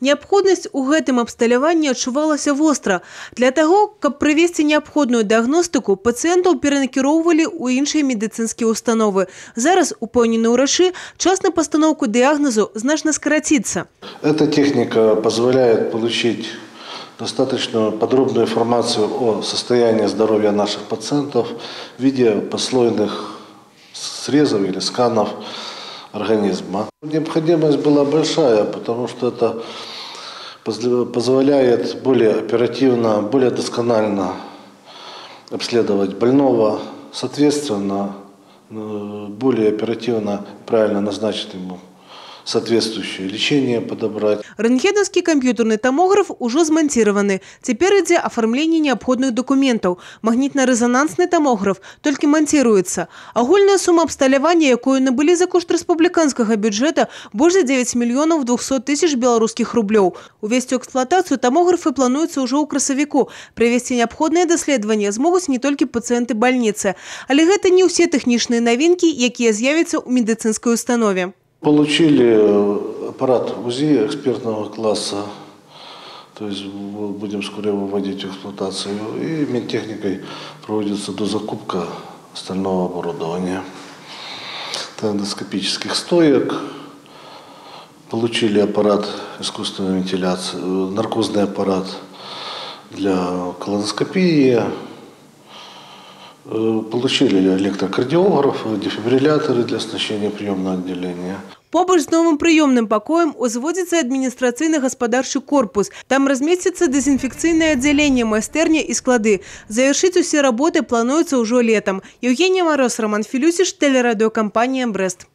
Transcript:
Неабходнасць у гэтым абсталяванні адчувалася востра. Для таго, каб правесці неабходную дыягностыку, пацыентаў перанакіроўвалі ў іншыя медыцынскія установы. Зараз, упэўнены ўрачы, час на пастаноўку дыягнозу значна скараціцца. Эта техника позволяет получить достаточно подробную информацию о состоянии здоровья наших пациентов в виде послойных срезов или сканов организма. Необходимость была большая, потому что это позволяет более оперативно, более досконально обследовать больного, соответственно, более оперативно, правильно назначить ему соответствующее лечение подобрать. Рентгеновский компьютерный томограф уже смонтированы. Теперь идет оформление необходимых документов. Магнитно-резонансный томограф только монтируется. Агульная сумма обсталявания, якую набыли за кошт республиканского бюджета, больше 9 миллионов 200 тысяч белорусских рублей. Увести эксплуатацию томографы плануется уже у красавику. Провести необходимые доследования смогут не только пациенты больницы. Але это не все техничные новинки, которые з'явятся у медицинской установе. Получили аппарат УЗИ экспертного класса, то есть будем вскоре выводить в эксплуатацию. И медтехникой проводится дозакупка остального оборудования. Эндоскопических стоек. Получили аппарат искусственной вентиляции, наркозный аппарат для колоноскопии. Получили электрокардиографы, дефибрилляторы для оснащения приемного отделения. Побач з новым прыёмным пакоем узводзіцца адміністрацыйна-гаспадарчы корпус. Там размесціцца дэзінфекцыйнае аддзяленне, майстэрня і склады. Завершыць усе работы плануецца ўжо летам. Евгения Мороз, Роман Филюсиш, телерадиокомпания «Брест».